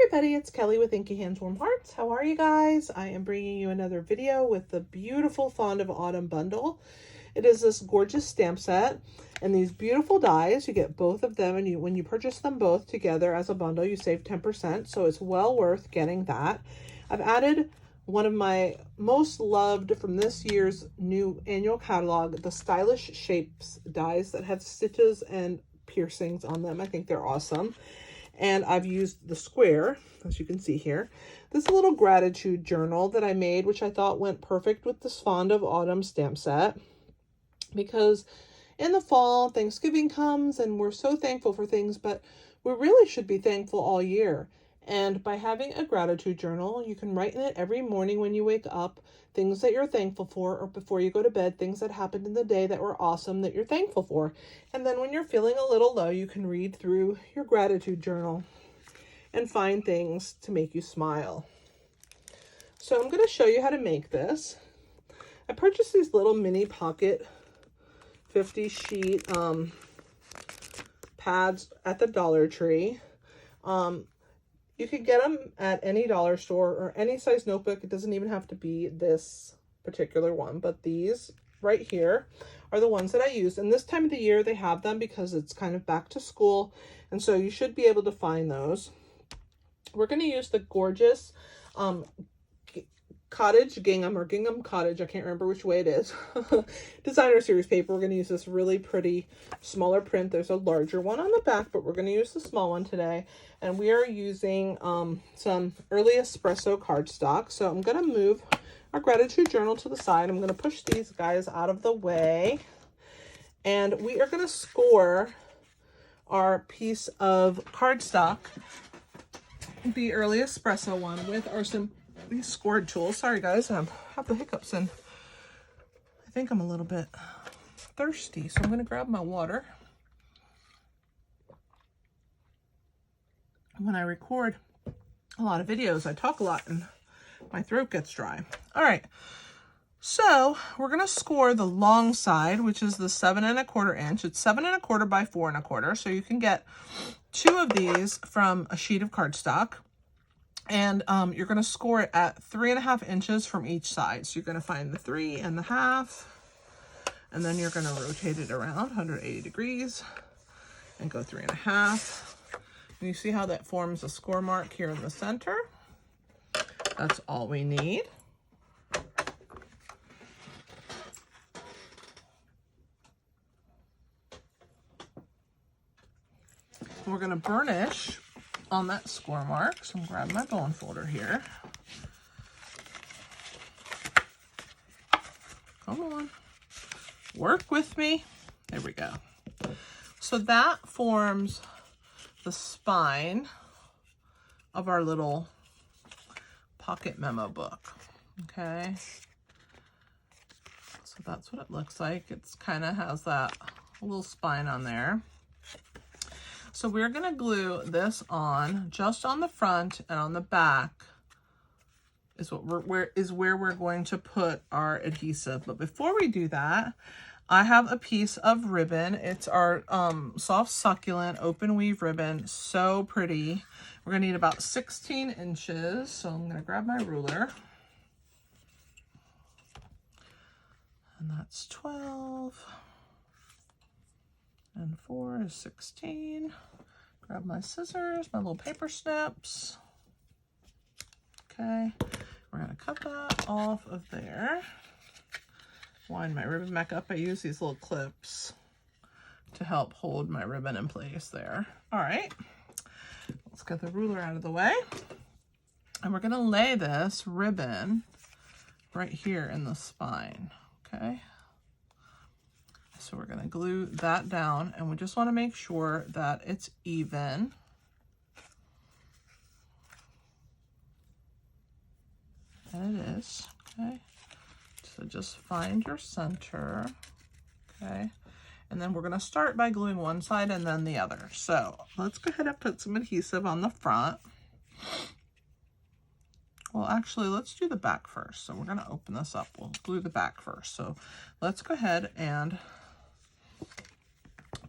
everybody, it's Kelly with Inky Hands Warm Hearts. How are you guys? I am bringing you another video with the beautiful Fond of Autumn bundle. It is this gorgeous stamp set and these beautiful dies. You get both of them, and when you purchase them both together as a bundle, you save 10%, so it's well worth getting that. I've added one of my most loved from this year's new annual catalog, the Stylish Shapes dies that have stitches and piercings on them. I think they're awesome. And I've used the square, as you can see here. This little gratitude journal that I made, which I thought went perfect with this Fond of Autumn stamp set. Because in the fall, Thanksgiving comes and we're so thankful for things, but we really should be thankful all year. And by having a gratitude journal, you can write in it every morning when you wake up, things that you're thankful for, or before you go to bed, things that happened in the day that were awesome that you're thankful for. And then when you're feeling a little low, you can read through your gratitude journal and find things to make you smile. So I'm going to show you how to make this. I purchased these little mini pocket 50 sheet pads at the Dollar Tree. You could get them at any dollar store or any size notebook. It doesn't even have to be this particular one, but these right here are the ones that I use. And this time of the year they have them because it's kind of back to school, and so you should be able to find those. We're going to use the gorgeous Cottage Gingham or Gingham Cottage, I can't remember which way it is, designer series paper. We're going to use this really pretty smaller print. There's a larger one on the back, but we're going to use the small one today. And we are using some early espresso cardstock. So I'm going to move our gratitude journal to the side. I'm going to push these guys out of the way. And we are going to score our piece of cardstock, the early espresso one, with our these scored tools. Sorry guys, I have the hiccups and I think I'm a little bit thirsty, so I'm going to grab my water. When I record a lot of videos, I talk a lot and my throat gets dry. All right, so we're going to score the long side, which is the 7 1/4 inch. It's 7 1/4 by 4 1/4, so you can get 2 of these from a sheet of cardstock. And you're going to score it at 3 1/2 inches from each side. So you're going to find the 3 1/2, and then you're going to rotate it around 180 degrees and go 3 1/2. And you see how that forms a score mark here in the center. That's all we need. We're going to burnish on that score mark. So I'm grabbing my bone folder here. Come on, work with me. There we go. So that forms the spine of our little pocket memo book. Okay, so that's what it looks like. It's kind of has that little spine on there. So we're going to glue this on just on the front, and on the back is where we're going to put our adhesive. But before we do that, I have a piece of ribbon. It's our soft succulent open weave ribbon. So pretty. We're going to need about 16 inches. So I'm going to grab my ruler. And that's 12. And 4 is 16. Grab my scissors, my little paper snips. Okay, we're going to cut that off of there. Wind my ribbon back up. I use these little clips to help hold my ribbon in place there. All right, let's get the ruler out of the way. And we're going to lay this ribbon right here in the spine. Okay. So we're going to glue that down, and we just want to make sure that it's even. And it is. Okay. So just find your center. Okay. And then we're going to start by gluing one side and then the other. So let's go ahead and put some adhesive on the front. Well, actually, let's do the back first. So we're going to open this up. We'll glue the back first. So let's go ahead and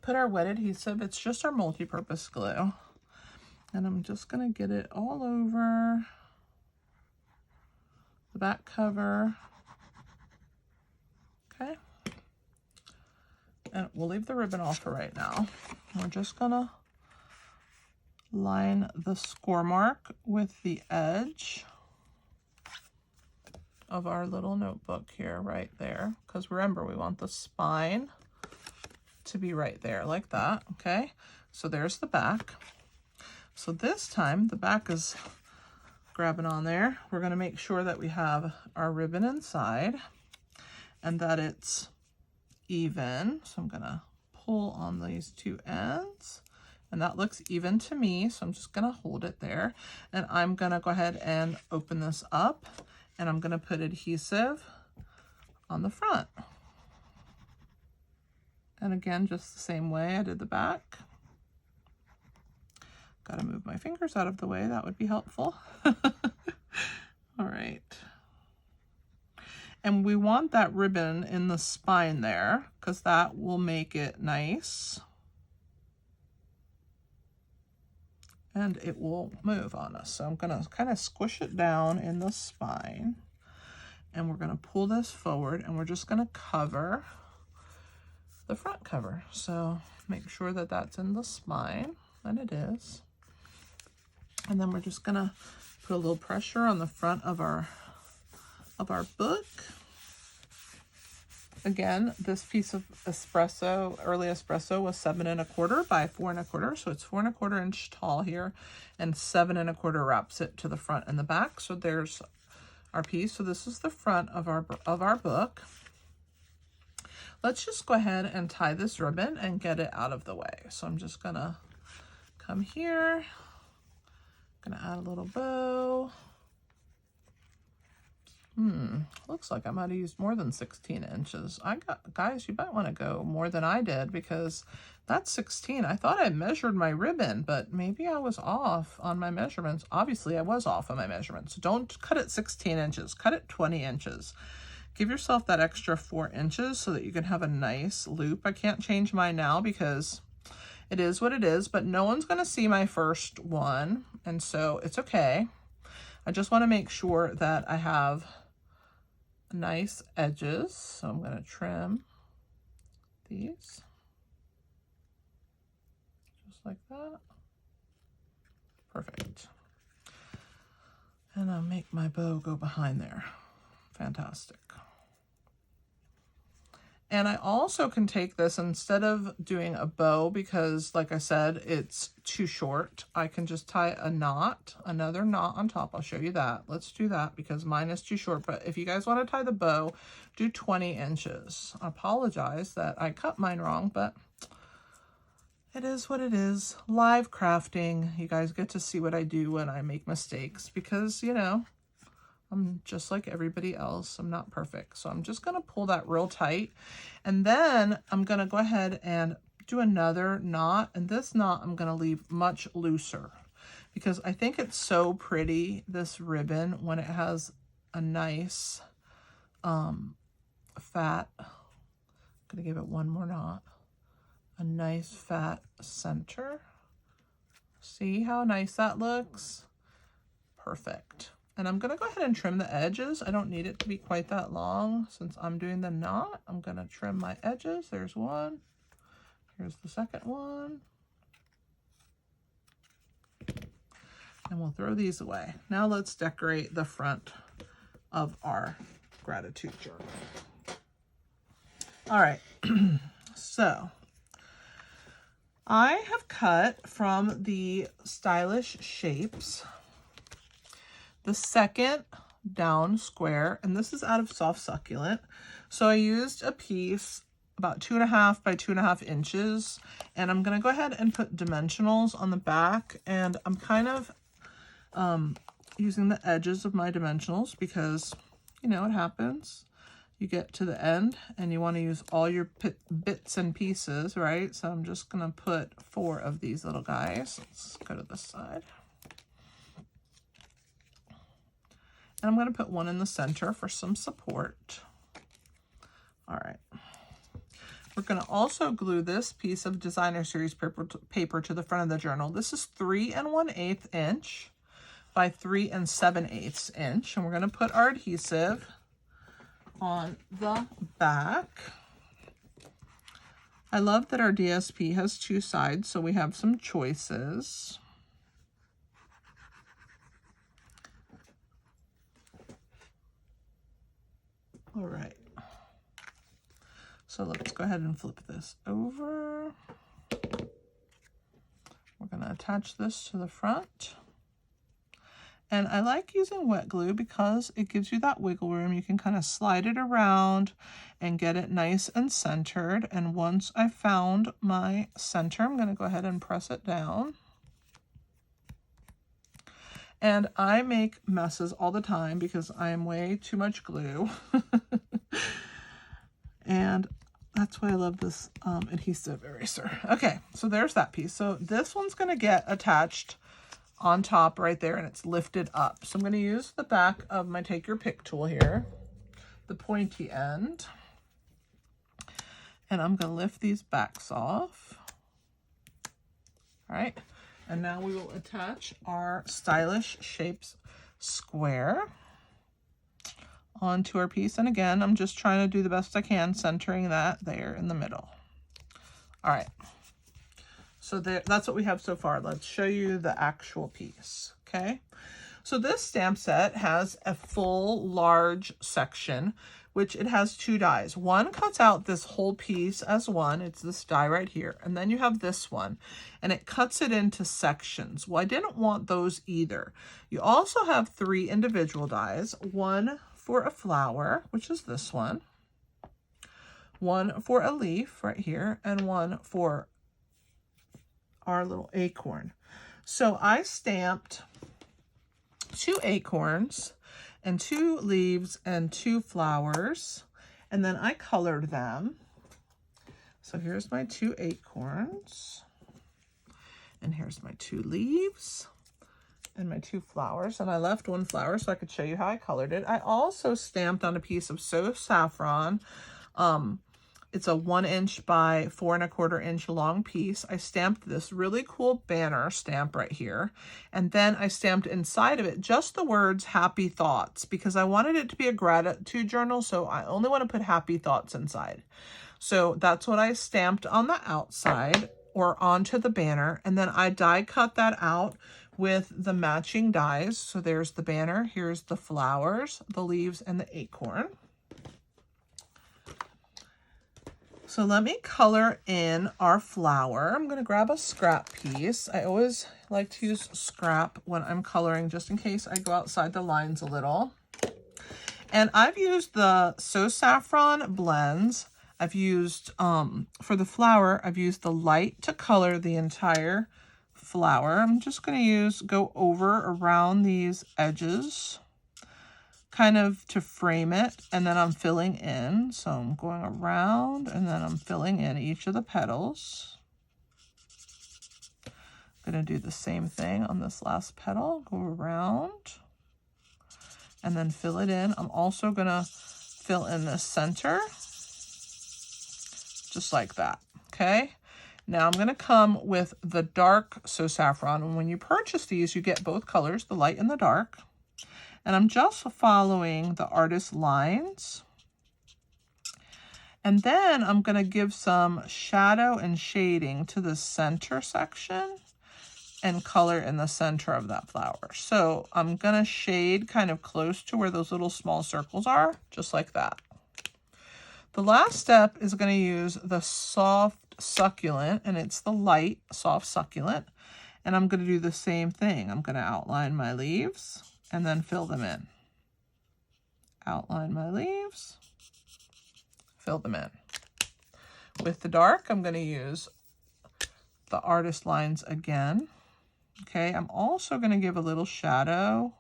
put our wet adhesive. It's just our multi-purpose glue. And I'm just going to get it all over the back cover. Okay. And we'll leave the ribbon off for right now. We're just going to line the score mark with the edge of our little notebook here, right there. Because remember, we want the spine to be right there, like that. Okay. So there's the back. So this time the back is grabbing on there. We're going to make sure that we have our ribbon inside and that it's even. So I'm going to pull on these two ends and that looks even to me. So I'm just going to hold it there and I'm going to go ahead and open this up and I'm going to put adhesive on the front. And again, just the same way I did the back. Got to move my fingers out of the way. That would be helpful. All right. And we want that ribbon in the spine there because that will make it nice. And it will move on us. So I'm going to kind of squish it down in the spine. And we're going to pull this forward and we're just going to cover the front cover. So make sure that that's in the spine, and it is. And then we're just gonna put a little pressure on the front of our book. Again, this piece of espresso, early espresso, was 7 1/4 by 4 1/4, so it's 4 1/4 inch tall here, and 7 1/4 wraps it to the front and the back. So there's our piece. So this is the front of our book. Let's just go ahead and tie this ribbon and get it out of the way. So I'm just gonna come here. Gonna add a little bow. Looks like I might have used more than 16 inches. Guys, you might want to go more than I did because that's 16. I thought I measured my ribbon, but maybe I was off on my measurements. Obviously, I was off on my measurements. Don't cut it 16 inches. Cut it 20 inches. Give yourself that extra 4 inches so that you can have a nice loop. I can't change mine now because it is what it is, but no one's going to see my first one, and so it's okay. I just want to make sure that I have nice edges, so I'm going to trim these just like that. Perfect. And I'll make my bow go behind there. Fantastic. And I also can take this instead of doing a bow because, like I said, it's too short. I can just tie a knot, another knot on top. I'll show you that. Let's do that because mine is too short. But if you guys want to tie the bow, do 20 inches. I apologize that I cut mine wrong, but it is what it is. Live crafting. You guys get to see what I do when I make mistakes because, you know, I'm just like everybody else. I'm not perfect. So I'm just going to pull that real tight. And then I'm going to go ahead and do another knot. And this knot I'm going to leave much looser because I think it's so pretty, this ribbon, when it has a nice fat, I'm going to give it one more knot, a nice fat center. See how nice that looks? Perfect. And I'm going to go ahead and trim the edges. I don't need it to be quite that long since I'm doing the knot. I'm going to trim my edges. There's one. Here's the second one. And we'll throw these away. Now let's decorate the front of our gratitude journal. All right. So I have cut from the Stylish Shapes the second down square, and this is out of Soft Succulent. So I used a piece about 2.5 by 2.5 inches, and I'm gonna go ahead and put dimensionals on the back, and I'm kind of using the edges of my dimensionals because, you know, it happens. You get to the end and you want to use all your bits and pieces, right? So I'm just gonna put 4 of these little guys. Let's go to this side. And I'm going to put one in the center for some support. All right. We're going to also glue this piece of designer series paper to the front of the journal. This is 3 1/8 inch by 3 7/8 inch. And we're going to put our adhesive on the back. I love that our DSP has 2 sides, so we have some choices. All right. So let's go ahead and flip this over. We're going to attach this to the front. And I like using wet glue because it gives you that wiggle room. You can kind of slide it around and get it nice and centered. And once I found my center, I'm going to go ahead and press it down. And I make messes all the time because I am way too much glue. And that's why I love this adhesive eraser. Okay, so there's that piece. So this one's going to get attached on top right there, and it's lifted up. So I'm going to use the back of my Take Your Pick tool here, the pointy end. And I'm going to lift these backs off. All right. And now we will attach our Stylish Shapes square onto our piece. And again, I'm just trying to do the best I can, centering that there in the middle. All right. So that's what we have so far. Let's show you the actual piece. Okay. So this stamp set has a full large section, which it has 2 dies. One cuts out this whole piece as one. It's this die right here. And then you have this one, and it cuts it into sections. Well, I didn't want those either. You also have 3 individual dies, one for a flower, which is this one for a leaf right here, and one for our little acorn. So I stamped 2 acorns and 2 leaves and 2 flowers, and then I colored them. So here's my 2 acorns, and here's my 2 leaves and my 2 flowers, and I left 1 flower so I could show you how I colored it. I also stamped on a piece of So Saffron. It's a 1 inch by 4 1/4 inch long piece. I stamped this really cool banner stamp right here. And then I stamped inside of it just the words happy thoughts, because I wanted it to be a gratitude journal. So I only want to put happy thoughts inside. So that's what I stamped on the outside or onto the banner. And then I die cut that out with the matching dies. So there's the banner. Here's the flowers, the leaves, and the acorn. So let me color in our flower. I'm going to grab a scrap piece. I always like to use scrap when I'm coloring, just in case I go outside the lines a little. And I've used the So Saffron blends. I've used, for the flower, I've used the light to color the entire flower. I'm just going to go over around these edges, kind of to frame it, and then I'm filling in. So I'm going around and then I'm filling in each of the petals. I'm going to do the same thing on this last petal, go around and then fill it in. I'm also going to fill in the center, just like that. Okay. Now I'm going to come with the dark So Saffron. And when you purchase these, you get both colors, the light and the dark. And I'm just following the artist's lines. And then I'm going to give some shadow and shading to the center section and color in the center of that flower. So I'm going to shade kind of close to where those little small circles are, just like that. The last step is going to use the soft succulent, and it's the light soft succulent. And I'm going to do the same thing. I'm going to outline my leaves and then fill them in. Outline my leaves, fill them in. With the dark, I'm going to use the artist lines again. Okay, I'm also going to give a little shadow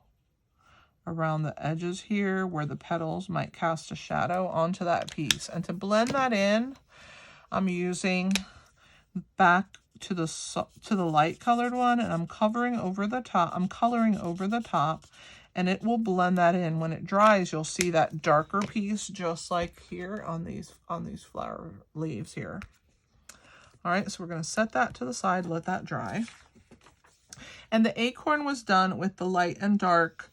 around the edges here where the petals might cast a shadow onto that piece. And to blend that in, I'm using back to the light colored one, and I'm coloring over the top, and it will blend that in. When it dries, you'll see that darker piece just like here on these flower leaves here. All right, so we're going to set that to the side, let that dry. And the acorn was done with the light and dark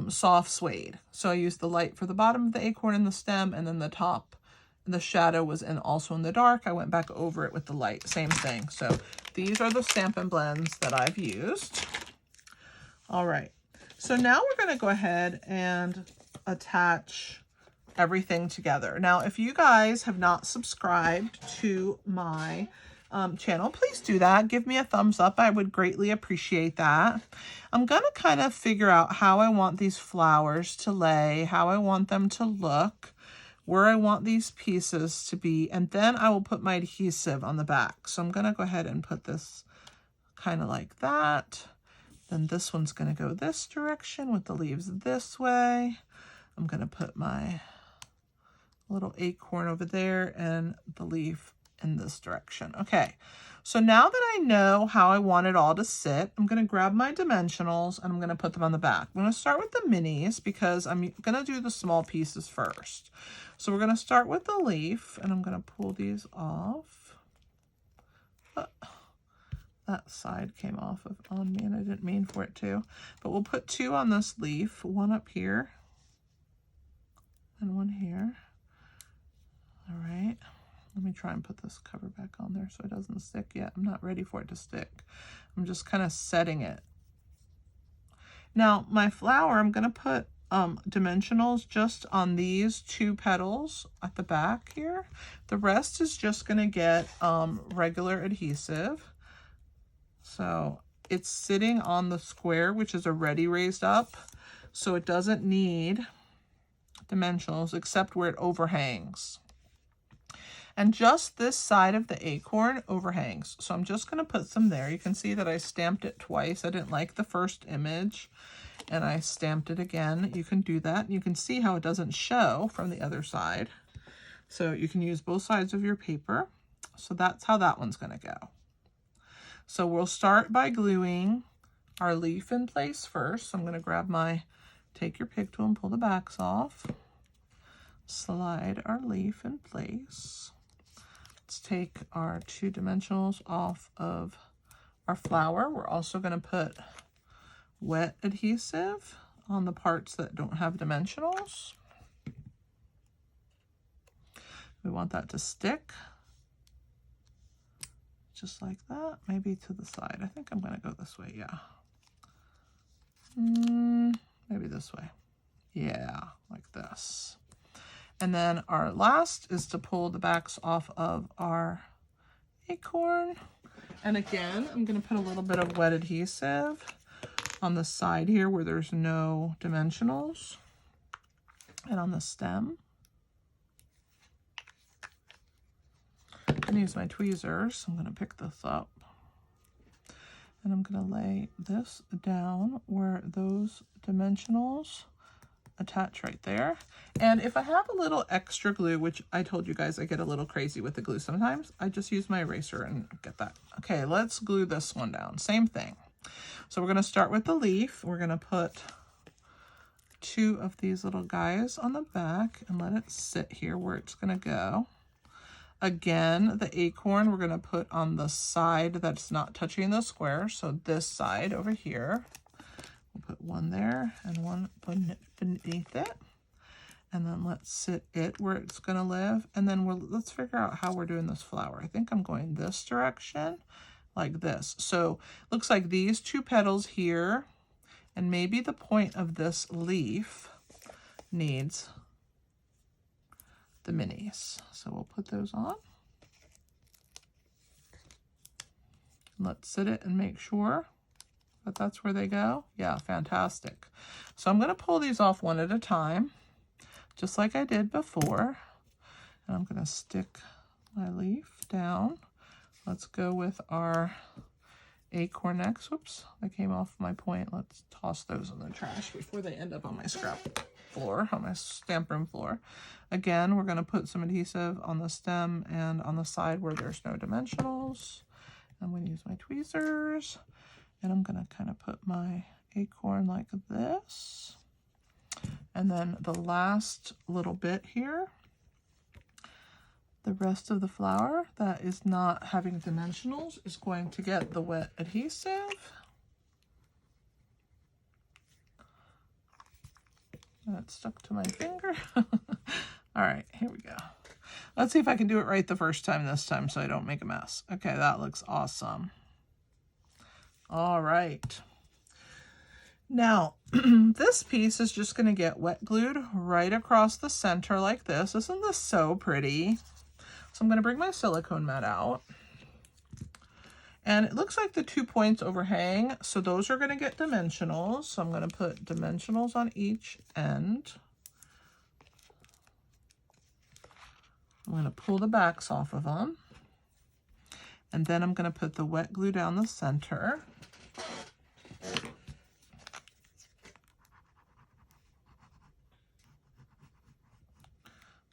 soft suede. So I used the light for the bottom of the acorn and the stem, and then the top, the shadow was also in the dark. I went back over it with the light, same thing. So these are the Stampin' Blends that I've used. All right, so now we're going to go ahead and attach everything together. Now, if you guys have not subscribed to my channel, please do that. Give me a thumbs up. I would greatly appreciate that. I'm going to kind of figure out how I want these flowers to lay, how I want them to look, where I want these pieces to be, and then I will put my adhesive on the back. So I'm going to go ahead and put this kind of like that. Then this one's going to go this direction with the leaves this way. I'm going to put my little acorn over there and the leaf in this direction. Okay, so now that I know how I want it all to sit, I'm going to grab my dimensionals and I'm going to put them on the back. I'm going to start with the minis because I'm going to do the small pieces first. So we're going to start with the leaf, and I'm going to pull these off. That side came off on me and I didn't mean for it to, but we'll put two on this leaf, one up here and one here. All right, let me try and put this cover back on there so it doesn't stick yet. I'm not ready for it to stick. I'm just kind of setting it. Now my flower, I'm going to put dimensionals just on these two petals at the back here. The rest is just going to get regular adhesive. So it's sitting on the square, which is already raised up, so it doesn't need dimensionals except where it overhangs. And just this side of the acorn overhangs. So I'm just going to put some there. You can see that I stamped it twice. I didn't like the first image, and I stamped it again. You can do that. You can see how it doesn't show from the other side. So you can use both sides of your paper. So that's how that one's going to go. So we'll start by gluing our leaf in place first. So I'm going to grab take your pig tool and pull the backs off. Slide our leaf in place. Let's take our two dimensionals off of our flower. We're also going to put wet adhesive on the parts that don't have dimensionals. We want that to stick. Just like that, maybe to the side. I think I'm going to go this way, yeah. Maybe this way. Yeah, like this. And then our last is to pull the backs off of our acorn. And again, I'm going to put a little bit of wet adhesive on the side here where there's no dimensionals, and on the stem. I'm going to use my tweezers. I'm going to pick this up, and I'm going to lay this down where those dimensionals attach right there. And if I have a little extra glue, which I told you guys I get a little crazy with the glue sometimes, I just use my eraser and get that. Okay, let's glue this one down. Same thing. So we're going to start with the leaf. We're going to put two of these little guys on the back and let it sit here where it's going to go. Again, the acorn we're going to put on the side that's not touching the square. So this side over here. We'll put one there and one beneath it. And then let's sit it where it's going to live. And then let's figure out how we're doing this flower. I think I'm going this direction like this. So looks like these two petals here, and maybe the point of this leaf needs the minis. So we'll put those on. Let's sit it and make sure that that's where they go. Yeah, fantastic. So I'm going to pull these off one at a time, just like I did before. And I'm going to stick my leaf down. Let's go with our acorn next. Whoops, I came off my point. Let's toss those in the trash before they end up on my scrap floor, on my stamp room floor. Again, we're going to put some adhesive on the stem and on the side where there's no dimensionals. I'm going to use my tweezers, and I'm going to kind of put my acorn like this. And then the last little bit here, the rest of the flower that is not having dimensionals is going to get the wet adhesive. That stuck to my finger. All right, here we go. Let's see if I can do it right the first time this time so I don't make a mess. Okay, that looks awesome. All right. Now, this piece is just going to get wet glued right across the center like this. Isn't this so pretty? So I'm going to bring my silicone mat out. And it looks like the 2 points overhang, so those are going to get dimensionals. So I'm going to put dimensionals on each end. I'm going to pull the backs off of them. And then I'm going to put the wet glue down the center.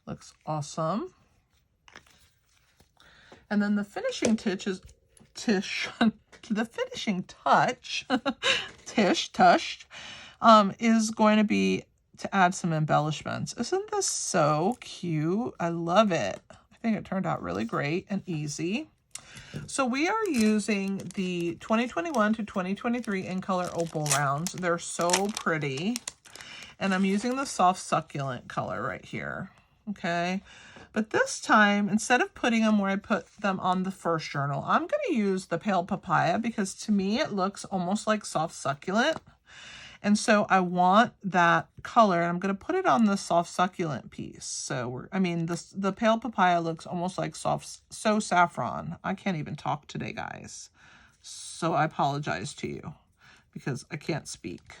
Looks awesome. And then the finishing touch is is going to be to add some embellishments. Isn't this so cute? I love it. I think it turned out really great and easy. So we are using the 2021 to 2023 in color opal rounds. They're so pretty. And I'm using the soft succulent color right here. Okay. But this time, instead of putting them where I put them on the first journal, I'm going to use the pale papaya because to me it looks almost like soft succulent. And so I want that color, and I'm going to put it on the soft succulent piece. So, the pale papaya looks almost like so saffron. I can't even talk today, guys. So I apologize to you because I can't speak.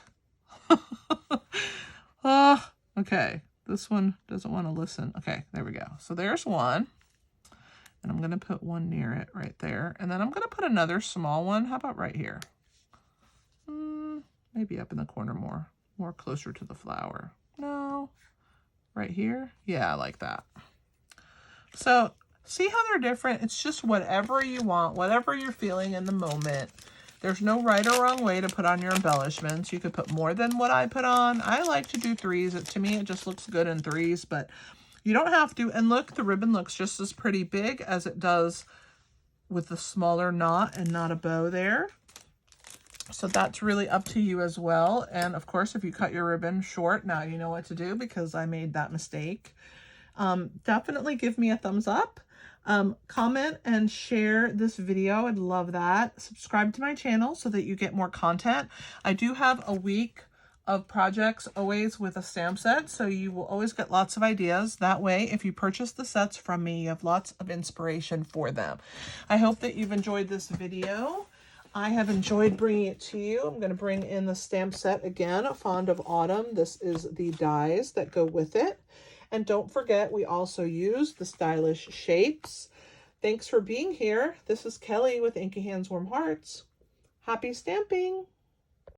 Okay. This one doesn't want to listen. Okay, there we go. So there's one. And I'm going to put one near it right there. And then I'm going to put another small one. How about right here? Maybe up in the corner more closer to the flower. No. Right here? Yeah, I like that. So see how they're different? It's just whatever you want, whatever you're feeling in the moment. There's no right or wrong way to put on your embellishments. You could put more than what I put on. I like to do 3s. To me, it just looks good in 3s, but you don't have to. And look, the ribbon looks just as pretty big as it does with the smaller knot and not a bow there. So that's really up to you as well. And of course, if you cut your ribbon short, now you know what to do because I made that mistake. Definitely give me a thumbs up. Comment and share this video. I'd love that. Subscribe to my channel so that you get more content. I do have a week of projects always with a stamp set, so you will always get lots of ideas. That way, if you purchase the sets from me, you have lots of inspiration for them. I hope that you've enjoyed this video. I have enjoyed bringing it to you. I'm going to bring in the stamp set again, Fond of Autumn. This is the dies that go with it. And don't forget, we also use the stylish shapes. Thanks for being here. This is Kelly with Inky Hands Warm Hearts. Happy stamping!